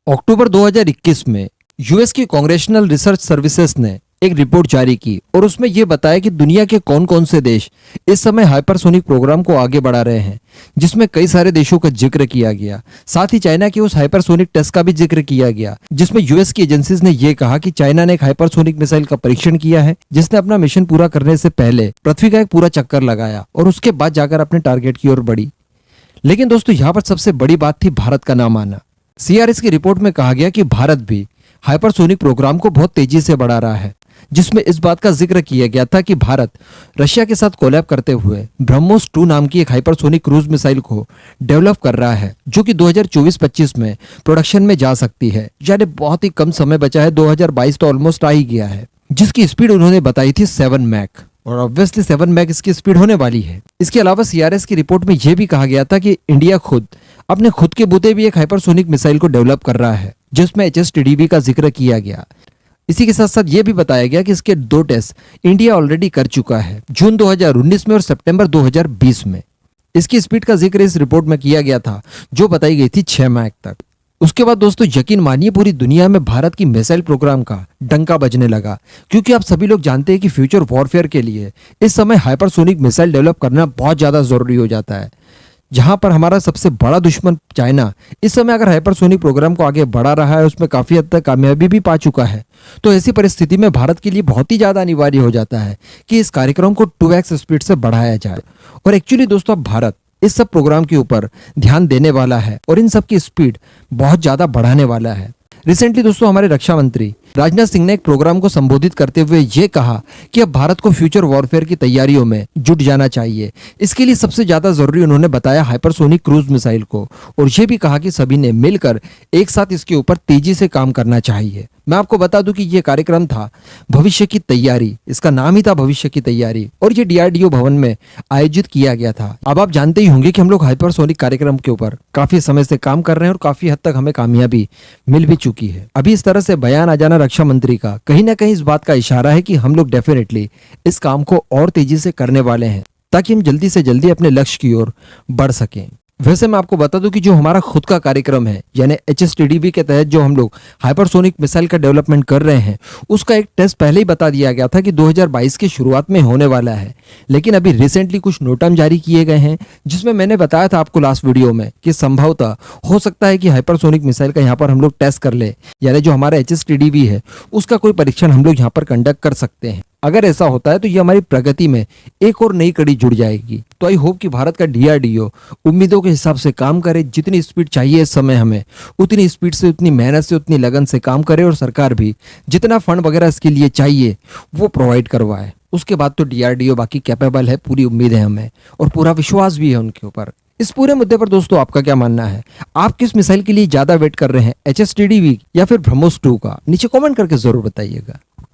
अक्टूबर 2021 में यूएस की congressional research services ने एक रिपोर्ट जारी की और उसमें यह बताया कि दुनिया के कौन कौन से देश इस समय हाइपरसोनिक प्रोग्राम को आगे बढ़ा रहे हैं, जिसमें कई सारे देशों का जिक्र किया गया। साथ ही चाइना के उस हाइपरसोनिक टेस्ट का भी जिक्र किया गया, जिसमें यूएस की एजेंसीज ने यह कहा कि चाइना ने एक हाइपरसोनिक मिसाइल का परीक्षण किया है, जिसने अपना मिशन पूरा करने से पहले पृथ्वी का एक पूरा चक्कर लगाया और उसके बाद जाकर अपने टारगेट की ओर बढ़ी। लेकिन दोस्तों, यहाँ पर सबसे बड़ी बात थी भारत का नाम आना। सीआरएस की रिपोर्ट में कहा गया कि भारत भी हाइपरसोनिक प्रोग्राम को बहुत तेजी से बढ़ा रहा है, जिसमें इस बात का जिक्र किया गया था कि भारत रशिया के साथ कोलैब करते हुए ब्रह्मोस 2 नाम की एक हाइपरसोनिक क्रूज मिसाइल को डेवलप कर रहा है, जो कि 2024-25 में प्रोडक्शन में जा सकती है। यानी बहुत ही कम समय बचा है, 2022 तो ऑलमोस्ट आ ही गया है, जिसकी स्पीड उन्होंने बताई थी 7 मैक, और ऑब्वियसली 7 मैक इसकी स्पीड होने वाली है। इसके अलावा सीआरएस की रिपोर्ट में यह भी कहा गया था कि इंडिया खुद अपने खुद के बूते भी एक हाइपरसोनिक मिसाइल को डेवलप कर रहा है, जिसमें HSTDV का जिक्र किया गया। इसी के साथ साथ यह भी बताया गया कि इसके 2 टेस्ट इंडिया ऑलरेडी कर चुका है, जून 2019 में और सितंबर 2020 में। इसकी स्पीड का जिक्र इस रिपोर्ट में किया गया था, जो बताई गई थी 6 मैक तक। उसके बाद दोस्तों, यकीन मानिए, पूरी दुनिया में भारत की मिसाइल प्रोग्राम का डंका बजने लगा, क्योंकि आप सभी लोग जानते हैं कि फ्यूचर वॉरफेयर के लिए इस समय हाइपरसोनिक मिसाइल डेवलप करना बहुत ज्यादा जरूरी हो जाता है। जहां पर हमारा सबसे बड़ा दुश्मन चाइना इस समय अगर हाइपरसोनिक प्रोग्राम को आगे बढ़ा रहा है, उसमें काफी हद तक कामयाबी भी पा चुका है, तो ऐसी परिस्थिति में भारत के लिए बहुत ही ज्यादा अनिवार्य हो जाता है कि इस कार्यक्रम को 2x स्पीड से बढ़ाया जाए। और एक्चुअली दोस्तों, अब भारत इस सब प्रोग्राम के ऊपर ध्यान देने वाला है और इन सब की स्पीड बहुत ज्यादा बढ़ाने वाला है। रिसेंटली दोस्तों, हमारे रक्षा मंत्री राजनाथ सिंह ने एक प्रोग्राम को संबोधित करते हुए ये कहा कि अब भारत को फ्यूचर वॉरफेयर की तैयारियों में जुट जाना चाहिए। इसके लिए सबसे ज्यादा जरूरी उन्होंने बताया हाइपरसोनिक क्रूज मिसाइल को, और ये भी कहा कि सभी ने मिलकर एक साथ इसके ऊपर तेजी से काम करना चाहिए। मैं आपको बता दूं कि यह कार्यक्रम था भविष्य की तैयारी, इसका नाम ही था भविष्य की तैयारी, और ये DRDO भवन में आयोजित किया गया था। अब आप जानते ही होंगे कि हम लोग हाइपरसोनिक कार्यक्रम के ऊपर काफी समय से काम कर रहे हैं और काफी हद तक हमें कामयाबी मिल भी चुकी है। अभी इस तरह से बयान आ जाना रक्षा मंत्री का कहीं ना कहीं इस बात का इशारा है कि हम लोग डेफिनेटली इस काम को और तेजी से करने वाले हैं, ताकि हम जल्दी से जल्दी अपने लक्ष्य की ओर बढ़ सकें। वैसे मैं आपको बता दूं कि जो हमारा खुद का कार्यक्रम है, यानी HSTDV के तहत जो हम लोग हाइपरसोनिक मिसाइल का डेवलपमेंट कर रहे हैं, उसका एक टेस्ट पहले ही बता दिया गया था कि 2022 की शुरुआत में होने वाला है। लेकिन अभी रिसेंटली कुछ नोटम जारी किए गए हैं, जिसमें मैंने बताया था आपको लास्ट वीडियो में कि संभवतः हो सकता है कि हाइपरसोनिक मिसाइल का यहाँ पर हम लोग टेस्ट कर ले, यानी जो हमारा HSTDV है उसका कोई परीक्षण हम लोग यहाँ पर कंडक्ट कर सकते हैं। अगर ऐसा होता है तो ये हमारी प्रगति में एक और नई कड़ी जुड़ जाएगी। तो आई होप कि भारत का DRDO उम्मीदों के हिसाब से काम करे, जितनी स्पीड चाहिए इस समय हमें, उतनी स्पीड से, उतनी मेहनत से, उतनी लगन से काम करे, और सरकार भी जितना फंड वगैरह इसके लिए चाहिए वो प्रोवाइड करवाए। उसके बाद तो DRDO बाकी कैपेबल है, पूरी उम्मीद है हमें और पूरा विश्वास भी है उनके ऊपर। इस पूरे मुद्दे पर दोस्तों आपका क्या मानना है? आप किस मिसाइल के लिए ज्यादा वेट कर रहे हैं, HSTDV या फिर ब्रह्मोस 2 का? नीचे कमेंट करके जरूर बताइएगा।